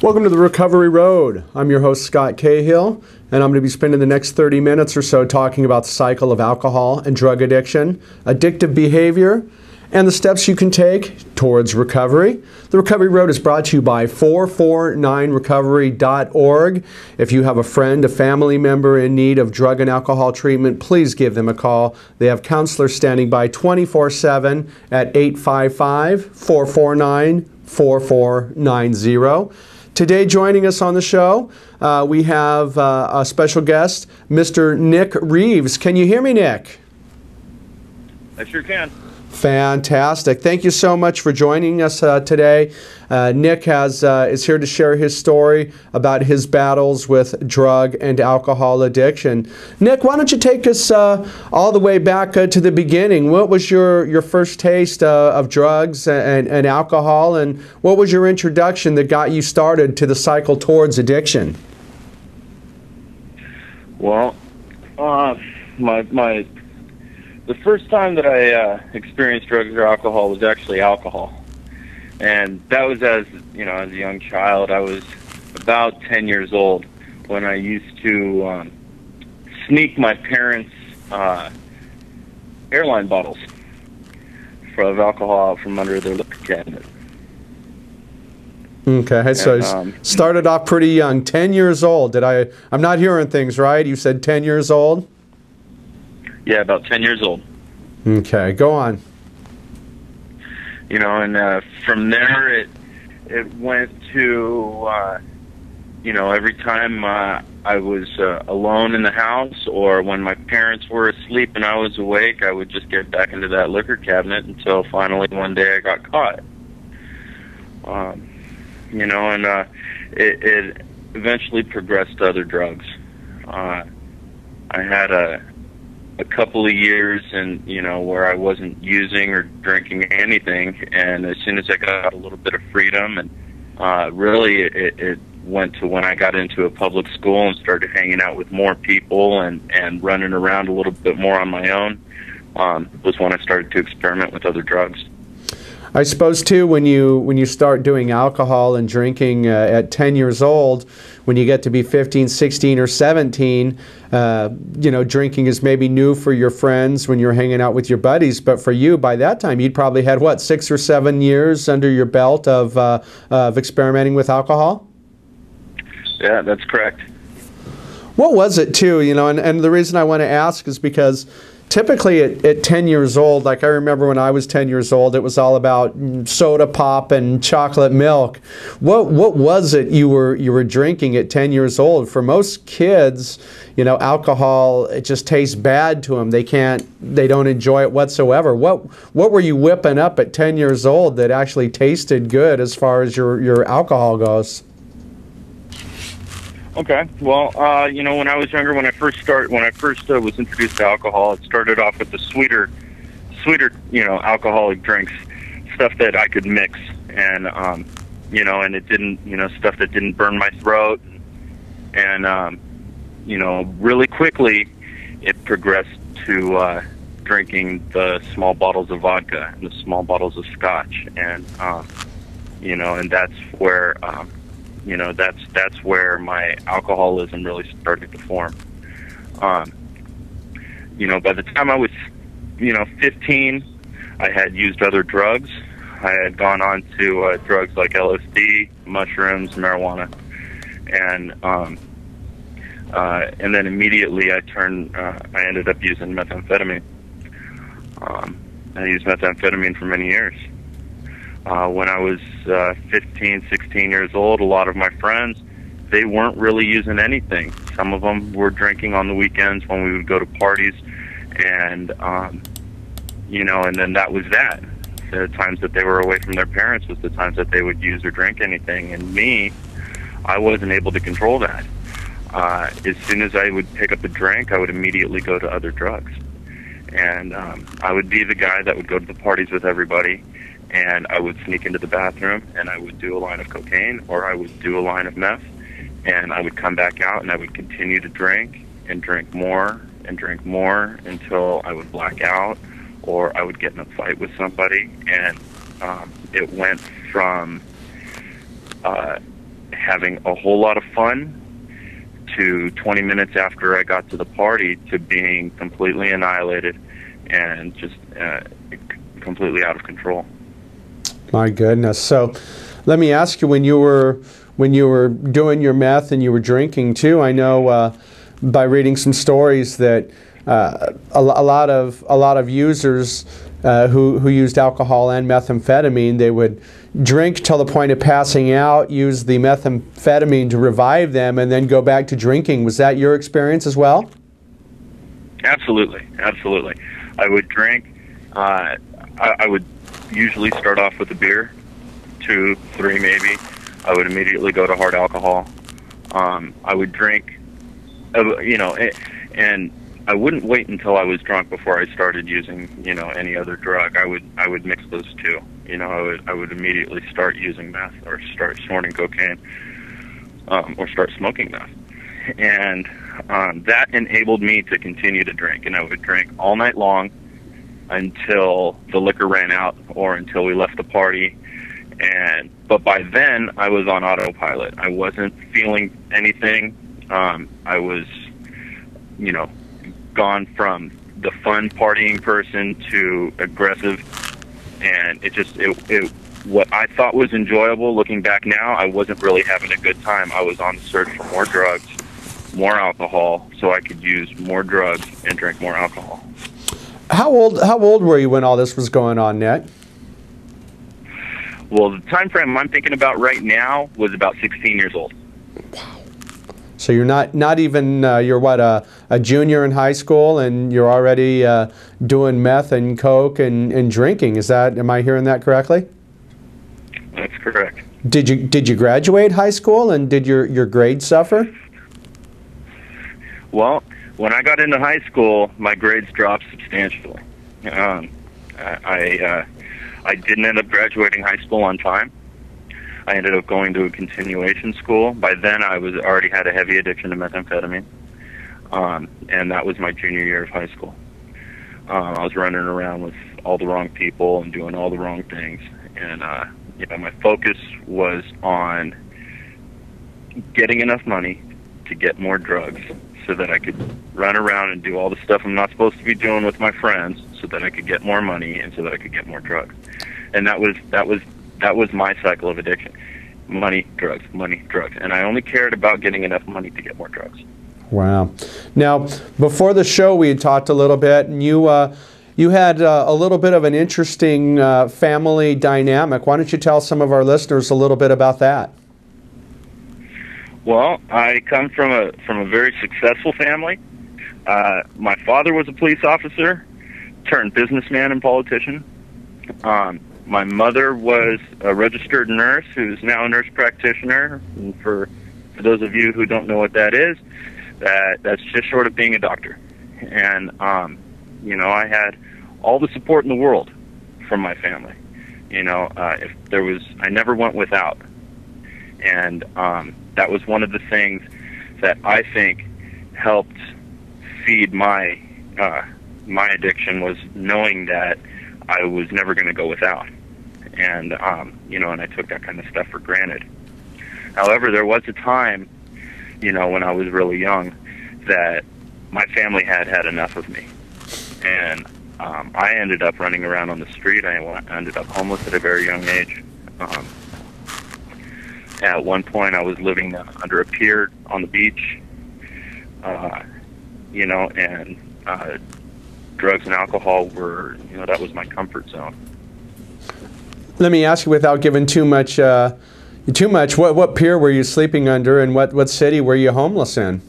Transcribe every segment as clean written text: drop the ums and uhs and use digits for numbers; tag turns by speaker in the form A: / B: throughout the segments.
A: Welcome to the Recovery Road. I'm your host, Scott Cahill, and I'm going to be spending the next 30 minutes or so talking about the cycle of alcohol and drug addiction, addictive behavior, and the steps you can take towards recovery. The Recovery Road is brought to you by 449recovery.org. If you have a friend, a family member in need of drug and alcohol treatment, please give them a call. They have counselors standing by 24/7 at 855-449-4490. Today, joining us on the show, we have a special guest, Mr. Nick Reeves. Can you hear me, Nick?
B: I sure can.
A: Fantastic. Thank you so much for joining us today. Nick is here to share his story about his battles with drug and alcohol addiction. Nick, why don't you take us all the way back to the beginning? What was your first taste of drugs and alcohol, and what was your introduction that got you started to the cycle towards addiction?
B: Well, the first time that I experienced drugs or alcohol was actually alcohol, and that was as a young child. I was about 10 years old when I used to sneak my parents' airline bottles of alcohol out from under their liquor cabinet.
A: Okay, so started off pretty young, 10 years old. I'm not hearing things right. You said 10 years old?
B: Yeah, about 10 years old.
A: Okay, go on.
B: And from there it went to, every time I was alone in the house, or when my parents were asleep and I was awake, I would just get back into that liquor cabinet until finally one day I got caught. It eventually progressed to other drugs. I had a couple of years where I wasn't using or drinking anything, and as soon as I got a little bit of freedom, and really it went to when I got into a public school and started hanging out with more people and running around a little bit more on my own, was when I started to experiment with other drugs.
A: I suppose too, when you start doing alcohol and drinking at 10 years old, when you get to be 15, 16, or 17, drinking is maybe new for your friends when you're hanging out with your buddies. But for you, by that time, you'd probably had, 6 or 7 years under your belt of experimenting with alcohol?
B: Yeah, that's correct.
A: What was it too, and the reason I want to ask is because typically at 10 years old, like I remember when I was 10 years old, it was all about soda pop and chocolate milk. What was it you were drinking at 10 years old? For most kids, alcohol, it just tastes bad to them. They don't enjoy it whatsoever. What were you whipping up at 10 years old that actually tasted good as far as your alcohol goes?
B: Okay. Well, when I was younger, when I first was introduced to alcohol, it started off with the sweeter, alcoholic drinks, stuff that I could mix, and and it didn't, stuff that didn't burn my throat, and really quickly, it progressed to drinking the small bottles of vodka and the small bottles of scotch, and and that's where. That's where my alcoholism really started to form. By the time I was, 15, I had used other drugs. I had gone on to drugs like LSD, mushrooms, marijuana, and then immediately I ended up using methamphetamine. I used methamphetamine for many years. When I was 15, 16 years old, a lot of my friends, they weren't really using anything. Some of them were drinking on the weekends when we would go to parties, and and then that was that. The times that they were away from their parents was the times that they would use or drink anything. And me, I wasn't able to control that. As soon as I would pick up a drink, I would immediately go to other drugs. And I would be the guy that would go to the parties with everybody, and I would sneak into the bathroom, and I would do a line of cocaine, or I would do a line of meth, and I would come back out, and I would continue to drink, and drink more, and drink more, until I would black out, or I would get in a fight with somebody, and it went from having a whole lot of fun to 20 minutes after I got to the party to being completely annihilated and just completely out of control.
A: My goodness. So let me ask you, when you were doing your meth and you were drinking too, I know by reading some stories that a lot of users who used alcohol and methamphetamine, they would drink till the point of passing out, use the methamphetamine to revive them, and then go back to drinking. Was that your experience as well?
B: Absolutely, absolutely. I would drink. I would usually start off with a beer, 2, 3 maybe. I would immediately go to hard alcohol. I would drink, and I wouldn't wait until I was drunk before I started using, any other drug. I would mix those two. I would immediately start using meth or start snorting cocaine, or start smoking meth. And that enabled me to continue to drink, and I would drink all night long until the liquor ran out or until we left the party. But by then I was on autopilot. I wasn't feeling anything. I was, gone from the fun partying person to aggressive, and it what I thought was enjoyable, looking back now, I wasn't really having a good time. I was on the search for more drugs, more alcohol, so I could use more drugs and drink more alcohol.
A: How old were you when all this was going on, Ned?
B: Well, the time frame I'm thinking about right now was about 16 years old.
A: Wow. So you're not even, you're what, a junior in high school, and you're already doing meth and coke and drinking. Am I hearing that correctly?
B: That's correct.
A: Did you graduate high school, and did your grades suffer?
B: Well, when I got into high school, my grades dropped substantially. I didn't end up graduating high school on time. I ended up going to a continuation school. By then, I already had a heavy addiction to methamphetamine, and that was my junior year of high school. I was running around with all the wrong people and doing all the wrong things, and my focus was on getting enough money to get more drugs so that I could run around and do all the stuff I'm not supposed to be doing with my friends, so that I could get more money and so that I could get more drugs. And that was my cycle of addiction. Money, drugs, and I only cared about getting enough money to get more drugs.
A: Wow. Now, before the show, we had talked a little bit, and you had a little bit of an interesting family dynamic. Why don't you tell some of our listeners a little bit about that?
B: Well, I come from a very successful family. My father was a police officer turned businessman and politician. My mother was a registered nurse who's now a nurse practitioner. And for those of you who don't know what that is, that's just short of being a doctor. And I had all the support in the world from my family. I never went without. And that was one of the things that I think helped feed my addiction, was knowing that I was never going to go without. And and I took that kind of stuff for granted. However, there was a time, when I was really young, that my family had enough of me, and I ended up running around on the street. I ended up homeless at a very young age. At one point, I was living under a pier on the beach, and drugs and alcohol were, that was my comfort zone.
A: Let me ask you, without giving too much, what pier were you sleeping under, and what city were you homeless in?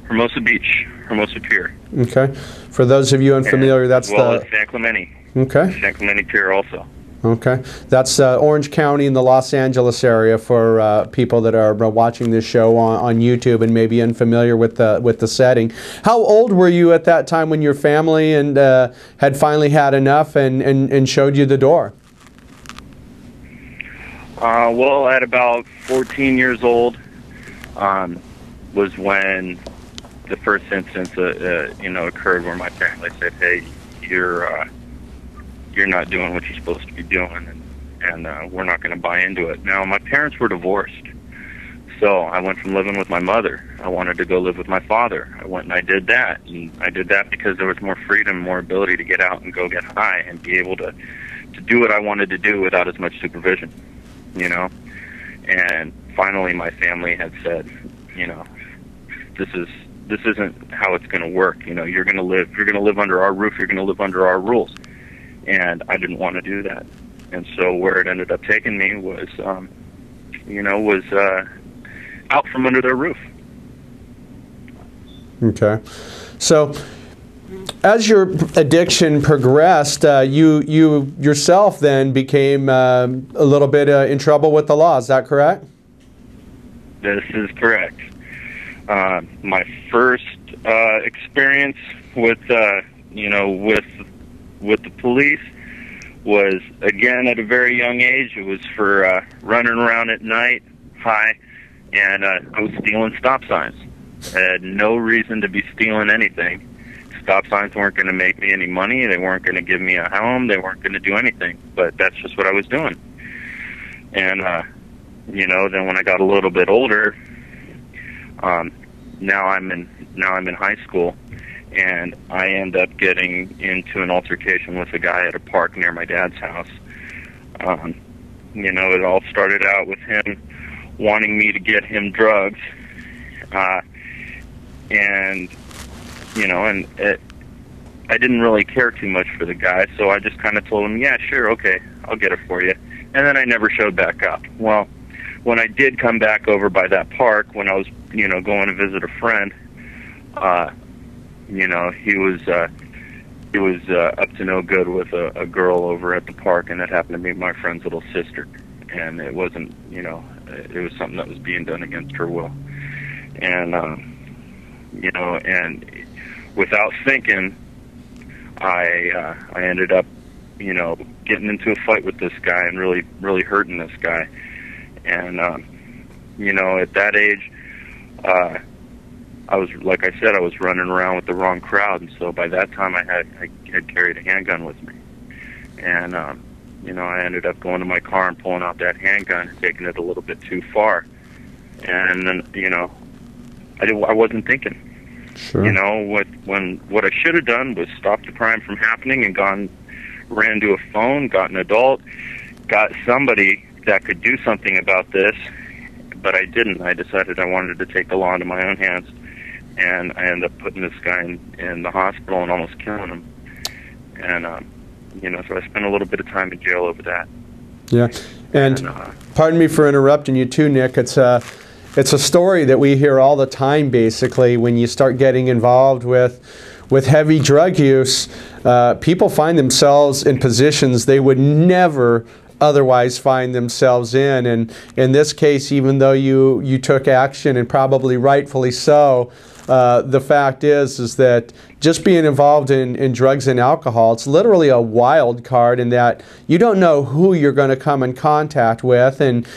B: Hermosa Beach, Hermosa Pier.
A: Okay. For those of you unfamiliar, that's
B: as San Clemente.
A: Okay.
B: San Clemente Pier also.
A: Okay. That's Orange County in the Los Angeles area, for people that are watching this show on YouTube and maybe unfamiliar with the setting. How old were you at that time when your family had finally had enough and showed you the door?
B: Well, at about 14 years old was when the first instance occurred where my family said, "Hey, you're not doing what you're supposed to be doing," and we're not going to buy into it. Now, my parents were divorced, so I went from living with my mother. I wanted to go live with my father. I went and I did that. And I did that because there was more freedom, more ability to get out and go get high and be able to do what I wanted to do without as much supervision, you know. And finally, my family had said, you know, this isn't how it's going to work. You know, you're going to live under our roof. You're going to live under our rules. And I didn't want to do that. And so where it ended up taking me was, out from under their roof.
A: Okay. So as your addiction progressed, you yourself then became a little bit in trouble with the law. Is that correct?
B: This is correct. My first experience with the police was, again, at a very young age. It was for running around at night, high, and I was stealing stop signs. I had no reason to be stealing anything. Stop signs weren't going to make me any money. They weren't going to give me a home. They weren't going to do anything. But that's just what I was doing. And then when I got a little bit older, now I'm in high school, and I end up getting into an altercation with a guy at a park near my dad's house. It all started out with him wanting me to get him drugs, I didn't really care too much for the guy, so I just kind of told him, yeah, sure, okay, I'll get it for you. And then I never showed back up. Well, when I did come back over by that park, when I was, going to visit a friend, he was up to no good with a girl over at the park, and it happened to be my friend's little sister. And it wasn't, it was something that was being done against her will. And, and without thinking, I ended up, getting into a fight with this guy and really, really hurting this guy. And, at that age, I was, like I said, I was running around with the wrong crowd, and so by that time I had carried a handgun with me. And, I ended up going to my car and pulling out that handgun and taking it a little bit too far. And then, I wasn't thinking.
A: Sure.
B: What I should have done was stop the crime from happening and ran to a phone, got an adult, got somebody that could do something about this, but I didn't. I decided I wanted to take the law into my own hands, and I ended up putting this guy in the hospital and almost killing him. And, so I spent a little bit of time in jail over that.
A: Yeah, and pardon me for interrupting you too, Nick. It's a story that we hear all the time, basically, when you start getting involved with heavy drug use. People find themselves in positions they would never otherwise find themselves in. And in this case, even though you took action, and probably rightfully so, the fact is that just being involved in drugs and alcohol, it's literally a wild card in that you don't know who you're going to come in contact with, and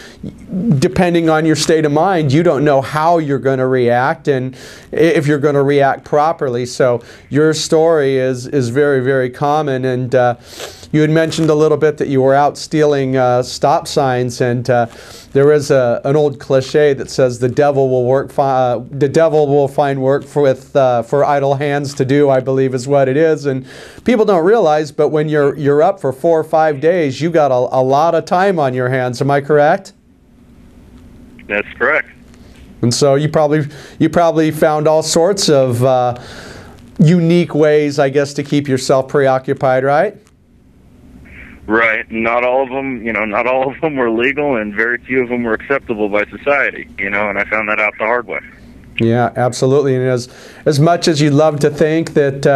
A: depending on your state of mind, you don't know how you're going to react and if you're going to react properly. So your story is very, very common, and you had mentioned a little bit that you were out stealing stop signs, and there is an old cliche that says the devil will find work for idle hands to do, I believe is what it is. And people don't realize, but when you're up for 4 or 5 days, you got a lot of time on your hands. Am I correct?
B: That's correct.
A: And so you probably found all sorts of unique ways, I guess, to keep yourself preoccupied, right?
B: Right. Not all of them were legal, and very few of them were acceptable by society, and I found that out the hard way.
A: Yeah, absolutely. And as much as you'd love to think that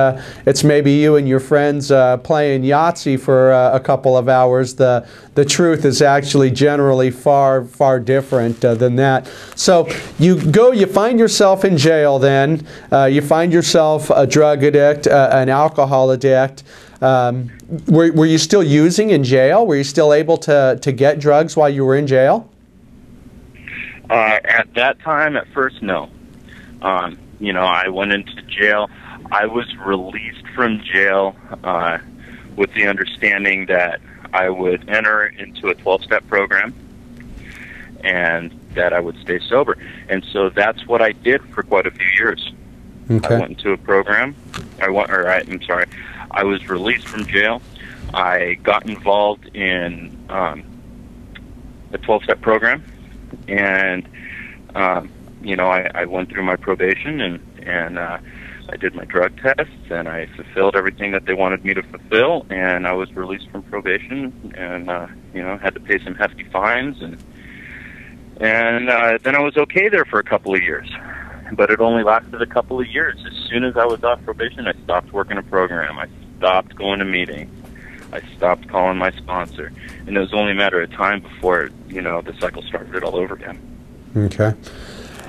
A: it's maybe you and your friends playing Yahtzee for a couple of hours, the truth is actually generally far, far different than that. So you find yourself in jail then. You find yourself a drug addict, an alcohol addict. Were you still using in jail? Were you still able to get drugs while you were in jail?
B: At that time, at first, no. I went into jail. I was released from jail with the understanding that I would enter into a 12-step program, and that I would stay sober. And so that's what I did for quite a few years.
A: Okay.
B: I went into a program. I was released from jail. I got involved in a 12-step program, and I went through my probation, and I did my drug tests, and I fulfilled everything that they wanted me to fulfill, and I was released from probation, and had to pay some hefty fines, and then I was okay there for a couple of years. But it only lasted a couple of years. As soon as I was off probation, I stopped working a program. I stopped going to meetings. I stopped calling my sponsor. And it was only a matter of time before, the cycle started all over again.
A: Okay.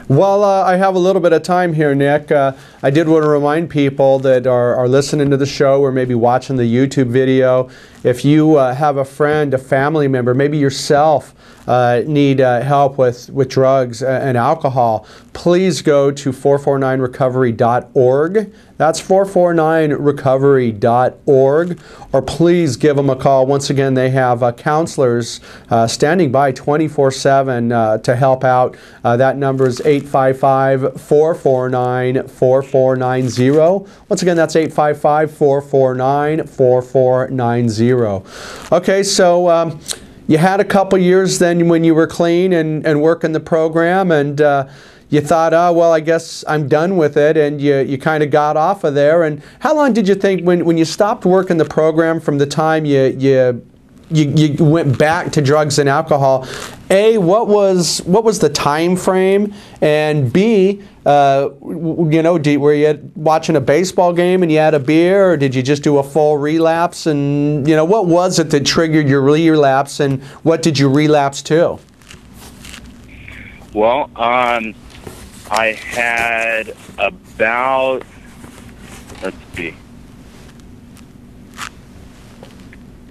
A: Well, I have a little bit of time here, Nick. I did want to remind people that are listening to the show or maybe watching the YouTube video, if you have a friend, a family member, maybe yourself, need help with drugs and alcohol, please go to 449recovery.org. That's 449recovery.org. Or please give them a call. Once again, they have counselors standing by 24/7 to help out. That number is 855-449-4490. Once again, that's 855-449-4490. Okay, so you had a couple years then when you were clean and working the program, and you thought, oh, well, I guess I'm done with it, and you kind of got off of there. And how long did you think when you stopped working the program from the time you went back to drugs and alcohol? A, what was the time frame? And B, were you watching a baseball game and you had a beer, or did you just do a full relapse? And what was it that triggered your relapse, and what did you relapse to?
B: Well, I had about,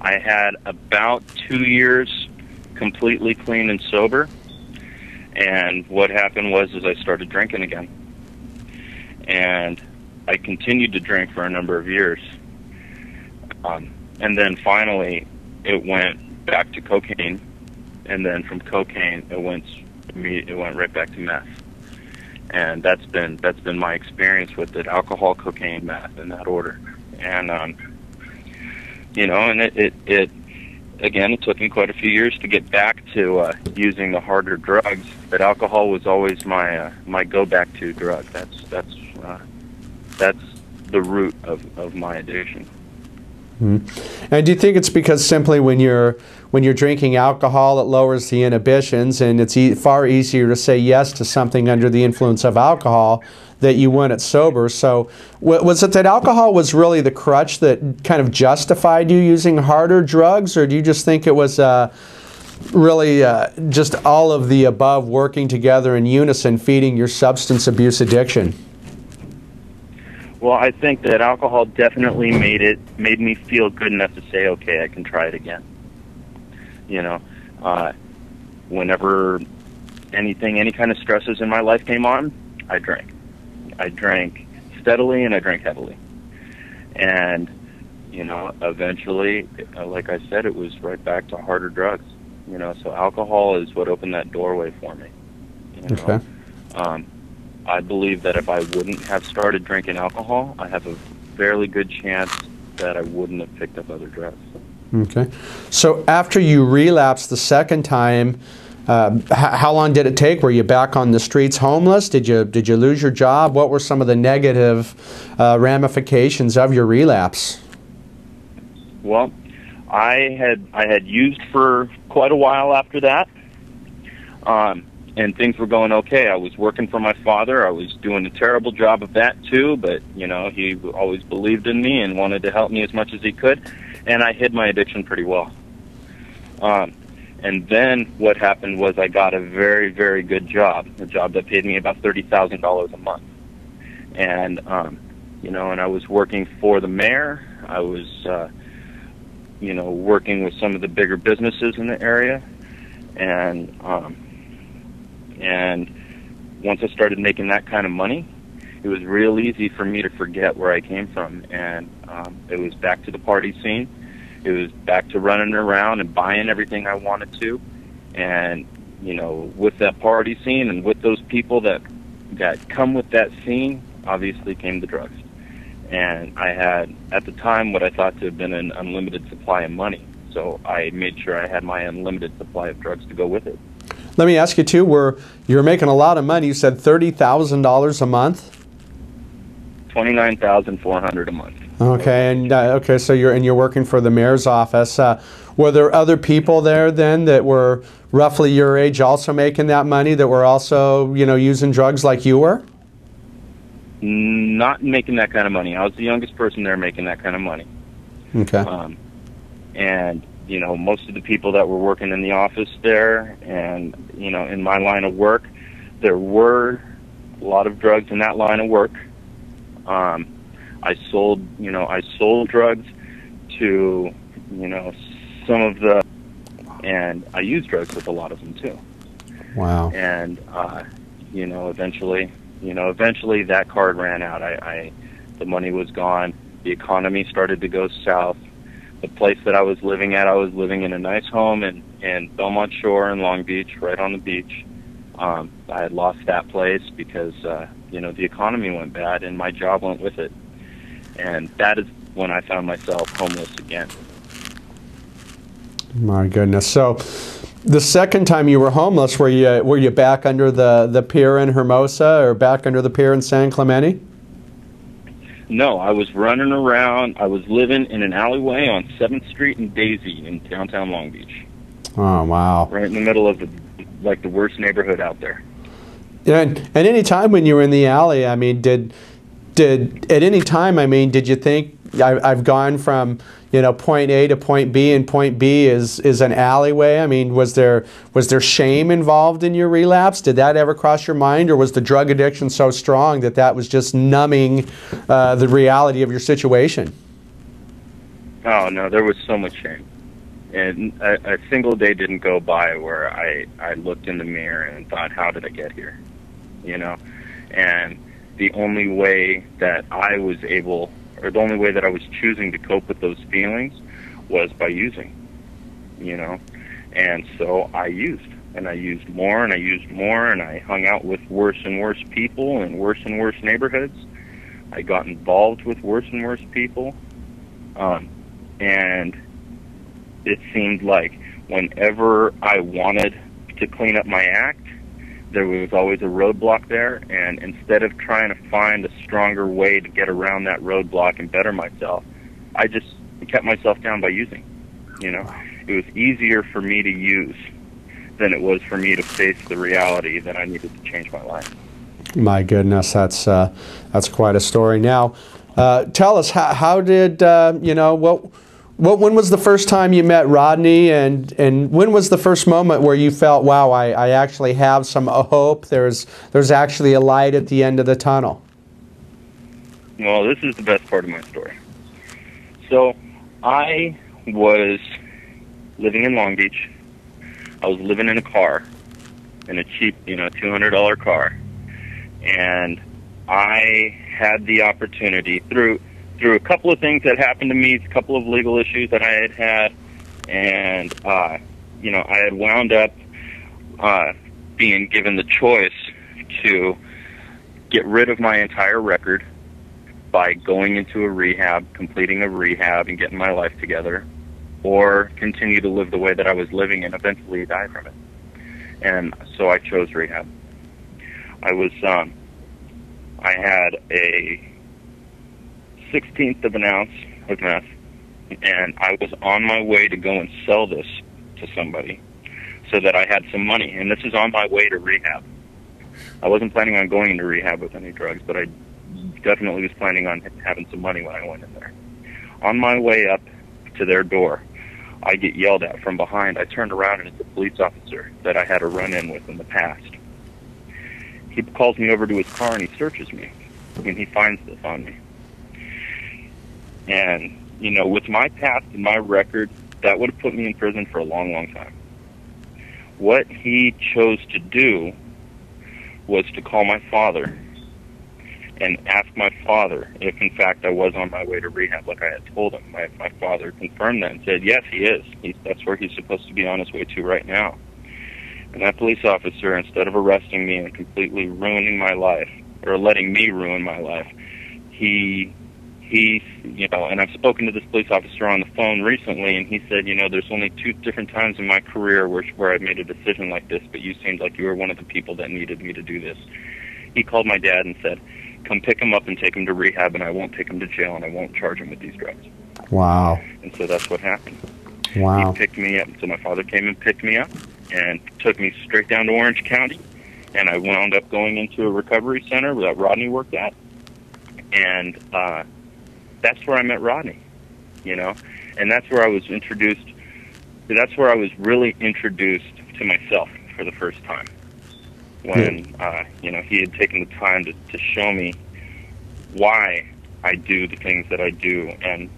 B: I had about 2 years completely clean and sober, and what happened was I started drinking again, and I continued to drink for a number of years, and then finally it went back to cocaine, and then from cocaine it went right back to meth. And that's been my experience with it: alcohol, cocaine, meth, in that order. And and it again, it took me quite a few years to get back to using the harder drugs. But alcohol was always my go back to drug. That's the root of my addiction.
A: Mm-hmm. And do you think it's because simply when you're drinking alcohol, it lowers the inhibitions, and it's far easier to say yes to something under the influence of alcohol that you when it's sober? So was it that alcohol was really the crutch that kind of justified you using harder drugs, or do you just think it was really just all of the above working together in unison, feeding your substance abuse addiction?
B: Well, I think that alcohol definitely made me feel good enough to say, okay, I can try it again. Whenever any kind of stresses in my life came on, I drank. I drank steadily and I drank heavily. And, eventually, like I said, it was right back to harder drugs. So alcohol is what opened that doorway for me.
A: Okay.
B: I believe that if I wouldn't have started drinking alcohol, I have a fairly good chance that I wouldn't have picked up other drugs.
A: Okay. So after you relapsed the second time, how long did it take? Were you back on the streets homeless? Did you lose your job? What were some of the negative ramifications of your relapse?
B: Well, I had used for quite a while after that. And things were going okay. I was working for my father. I was doing a terrible job of that too, but he always believed in me and wanted to help me as much as he could, and I hid my addiction pretty well. And then what happened was I got a very, very good job, a job that paid me about $30,000 a month. And and I was working for the mayor. I was working with some of the bigger businesses in the area, and once I started making that kind of money, it was real easy for me to forget where I came from, and it was back to the party scene, It was back to running around and buying everything I wanted to. And, you know, with that party scene and with those people that come with that scene, obviously came the drugs. And I had, at the time, what I thought to have been an unlimited supply of money. So I made sure I had my unlimited supply of drugs to go with it.
A: Let me ask you too, you're making a lot of money. You said $30,000 a month?
B: $29,400 a month.
A: Okay, and okay, so you're working for the mayor's office. Were there other people there then that were roughly your age also making that money, that were also, you know, using drugs like you were?
B: Not making that kind of money. I was the youngest person there making that kind of money.
A: Okay.
B: And, you know, most of the people that were working in the office there and, you know, in my line of work, there were a lot of drugs in that line of work. I sold drugs to, you know, some of the, and I used drugs with a lot of them too.
A: Wow.
B: And, you know, eventually that card ran out. The money was gone. The economy started to go south. The place that I was living at, I was living in a nice home in Belmont Shore in Long Beach, right on the beach. I had lost that place because, you know, the economy went bad and my job went with it. And that is when I found myself homeless again.
A: My goodness. So the second time you were homeless, were you back under the pier in Hermosa or back under the pier in San Clemente?
B: No, I was running around. I was living in an alleyway on 7th Street and Daisy in downtown Long Beach.
A: Oh, wow.
B: Right in the middle of the worst neighborhood out there.
A: Yeah, and any time when you were in the alley, I mean, did you think I've gone from, you know, point A to point B, and point B is an alleyway? I mean, was there shame involved in your relapse? Did that ever cross your mind, or was the drug addiction so strong that was just numbing the reality of your situation?
B: Oh no, there was so much shame, and a single day didn't go by where I looked in the mirror and thought, how did I get here? You know, and the only way that I was able, or the only way that I was choosing to cope with those feelings was by using, you know. And so I used, and I used more, and I used more, and I hung out with worse and worse people in worse and worse neighborhoods. I got involved with worse and worse people. And it seemed like whenever I wanted to clean up my act, there was always a roadblock there, and instead of trying to find a stronger way to get around that roadblock and better myself, I just kept myself down by using. You know, it was easier for me to use than it was for me to face the reality that I needed to change my life.
A: My goodness, that's quite a story. Now, tell us, how did you know, when was the first time you met Rodney, and when was the first moment where you felt, wow, I actually have some hope, there's actually a light at the end of the tunnel?
B: Well, this is the best part of my story. So I was living in Long Beach. I was living in a car, in a cheap, you know, $200 car. And I had the opportunity through a couple of things that happened to me, a couple of legal issues that I had, and, you know, I had wound up being given the choice to get rid of my entire record by going into a rehab, completing a rehab, and getting my life together, or continue to live the way that I was living and eventually die from it. And so I chose rehab. I had a 1/16 of an ounce of meth, and I was on my way to go and sell this to somebody so that I had some money. And this is on my way to rehab. I wasn't planning on going into rehab with any drugs, but I definitely was planning on having some money when I went in there. On my way up to their door, I get yelled at from behind. I turned around, and it's a police officer that I had a run-in with in the past. He calls me over to his car, and he searches me, and he finds this on me. And, you know, with my past and my record, that would have put me in prison for a long, long time. What he chose to do was to call my father and ask my father if, in fact, I was on my way to rehab like I had told him. My father confirmed that and said, yes, he is. That's where he's supposed to be on his way to right now. And that police officer, instead of arresting me and completely ruining my life, or letting me ruin my life, he and I've spoken to this police officer on the phone recently, and he said, there's only 2 different times in my career where I've made a decision like this, but you seemed like you were one of the people that needed me to do this. He called my dad and said, come pick him up and take him to rehab, and I won't take him to jail, and I won't charge him with these drugs.
A: Wow.
B: And so that's what happened.
A: Wow.
B: He picked me up. So my father came and picked me up and took me straight down to Orange County, and I wound up going into a recovery center that Rodney worked at, and that's where I met Rodney, and that's where I was introduced. That's where I was really introduced to myself for the first time. When he had taken the time to show me why I do the things that I do, and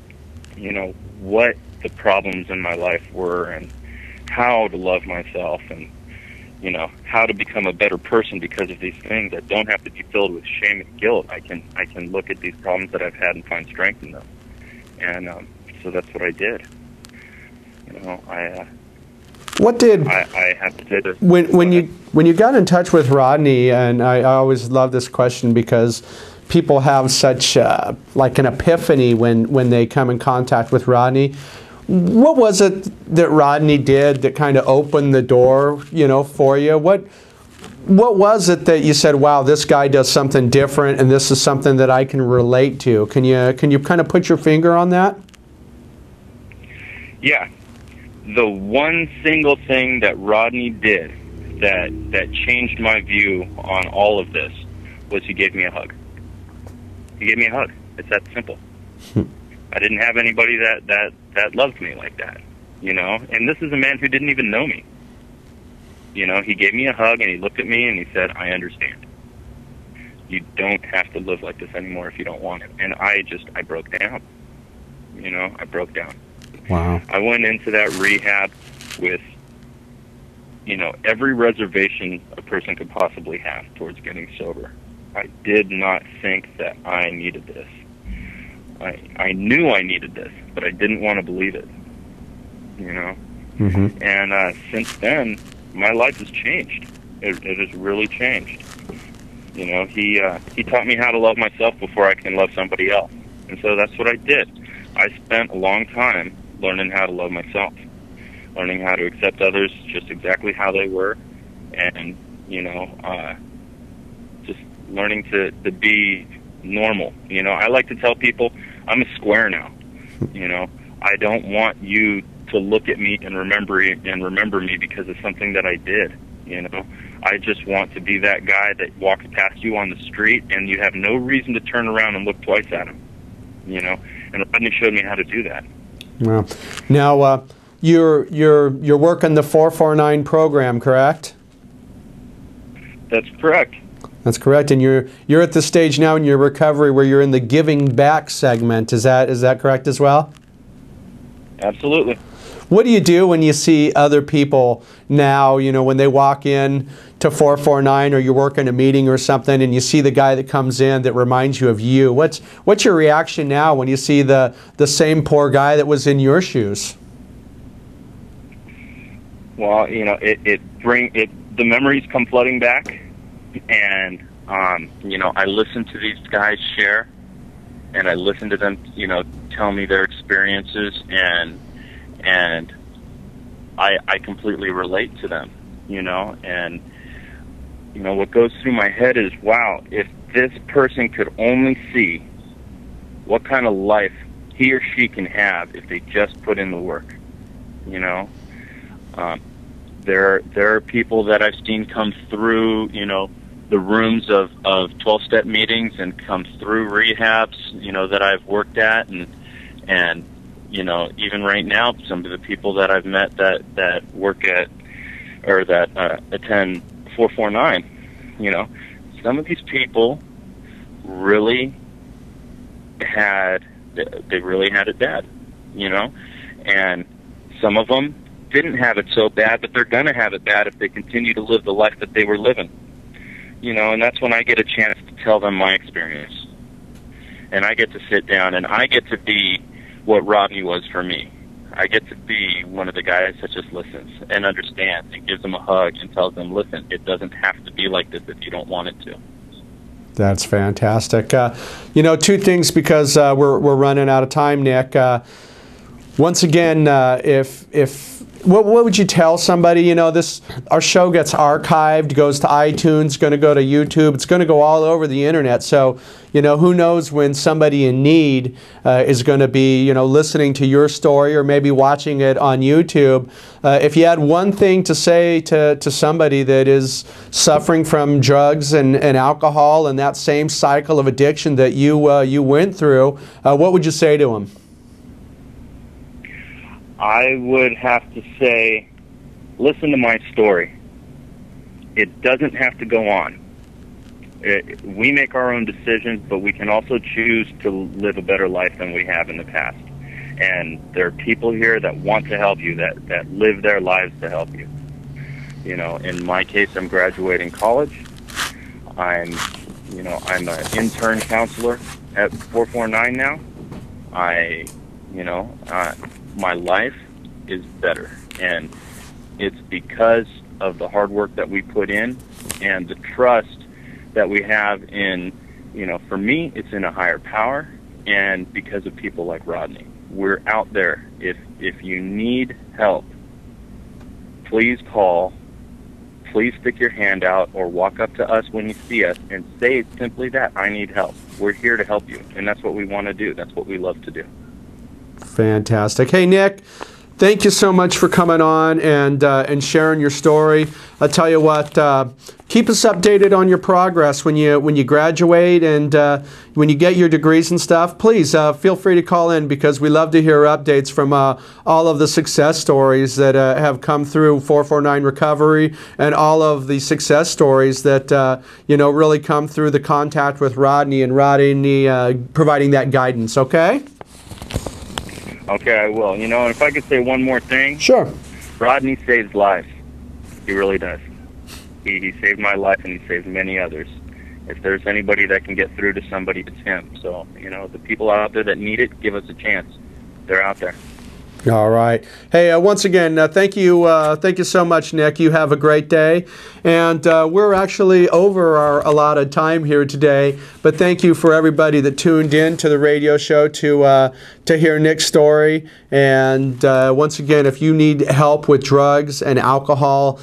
B: what the problems in my life were, and how to love myself, and how to become a better person because of these things. I don't have to be filled with shame and guilt. I can look at these problems that I've had and find strength in them. And so that's what I did. I have to say that
A: when you got in touch with Rodney, and I always love this question because people have such like an epiphany when they come in contact with Rodney. What was it that Rodney did that kind of opened the door, for you? What was it that you said, wow, this guy does something different, and this is something that I can relate to? Can you kind of put your finger on that?
B: Yeah. The one single thing that Rodney did that changed my view on all of this was he gave me a hug. He gave me a hug. It's that simple. I didn't have anybody that loved me like that, And this is a man who didn't even know me. He gave me a hug, and he looked at me, and he said, I understand. You don't have to live like this anymore if you don't want it. And I broke down. I broke down.
A: Wow.
B: I went into that rehab with, every reservation a person could possibly have towards getting sober. I did not think that I needed this. I knew I needed this, but I didn't want to believe it,
A: Mm-hmm.
B: And since then, my life has changed. It has really changed. He taught me how to love myself before I can love somebody else. And so that's what I did. I spent a long time learning how to love myself, learning how to accept others just exactly how they were, and, just learning to be normal. I like to tell people I'm a square now. I don't want you to look at me and remember me because of something that I did. I just want to be that guy that walks past you on the street and you have no reason to turn around and look twice at him. And Rodney showed me how to do that.
A: Well, now you're working the 449 program, correct?
B: That's correct.
A: That's correct, and you're at the stage now in your recovery where you're in the giving back segment. Is that correct as well?
B: Absolutely.
A: What do you do when you see other people now, when they walk in to 449 or you work in a meeting or something and you see the guy that comes in that reminds you of you? What's your reaction now when you see the same poor guy that was in your shoes?
B: Well, the memories come flooding back. And, I listen to these guys share, and I listen to them, tell me their experiences, and I completely relate to them, and, what goes through my head is, wow, if this person could only see what kind of life he or she can have if they just put in the work, There are people that I've seen come through, the rooms of 12-step meetings and come through rehabs, that I've worked at, and even right now, some of the people that I've met that work at or that attend 449, some of these people really had it bad, and some of them didn't have it so bad, but they're going to have it bad if they continue to live the life that they were living. You know, and that's when I get a chance to tell them my experience. And I get to sit down and I get to be what Rodney was for me. I get to be one of the guys that just listens and understands and gives them a hug and tells them, listen, it doesn't have to be like this if you don't want it to.
A: That's fantastic. You know, two things, because we're running out of time, Nick. Once again, what would you tell somebody? You know, our show gets archived, goes to iTunes, going to go to YouTube, it's going to go all over the internet. So, you know, who knows when somebody in need is going to be, you know, listening to your story or maybe watching it on YouTube. If you had one thing to say to somebody that is suffering from drugs and alcohol and that same cycle of addiction that you went through, what would you say to them?
B: I would have to say, listen to my story. It doesn't have to go on. We make our own decisions, but we can also choose to live a better life than we have in the past. And there are people here that want to help you, that live their lives to help you. You know, in my case, I'm graduating college. I'm an intern counselor at 449 now. My life is better, and it's because of the hard work that we put in and the trust that we have in, you know, for me, it's in a higher power, and because of people like Rodney. We're out there. If you need help, please call, please stick your hand out or walk up to us when you see us and say simply that, I need help. We're here to help you, and that's what we want to do. That's what we love to do.
A: Fantastic. Hey, Nick, thank you so much for coming on and sharing your story. I'll tell you what, keep us updated on your progress when you graduate and when you get your degrees and stuff. Please feel free to call in, because we love to hear updates from all of the success stories that have come through 449 Recovery, and all of the success stories that you know, really come through the contact with Rodney and Rodney providing that guidance. Okay?
B: Okay, I will. You know, and if I could say one more thing.
A: Sure.
B: Rodney saves lives. He really does. He saved my life, and he saved many others. If there's anybody that can get through to somebody, it's him. So, you know, the people out there that need it, give us a chance. They're out there.
A: All right. Hey, once again, thank you so much, Nick. You have a great day. And we're actually over our allotted time here today, but thank you for everybody that tuned in to the radio show to hear Nick's story. And once again, if you need help with drugs and alcohol,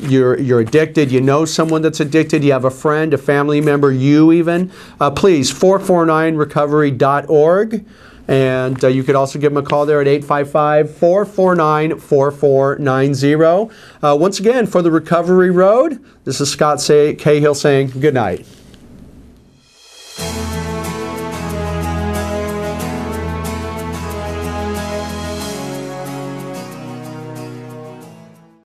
A: you're addicted, you know someone that's addicted, you have a friend, a family member, you even, please, 449recovery.org. And you could also give them a call there at 855-449-4490. Once again, for the Recovery Road, this is Scott Cahill saying good night.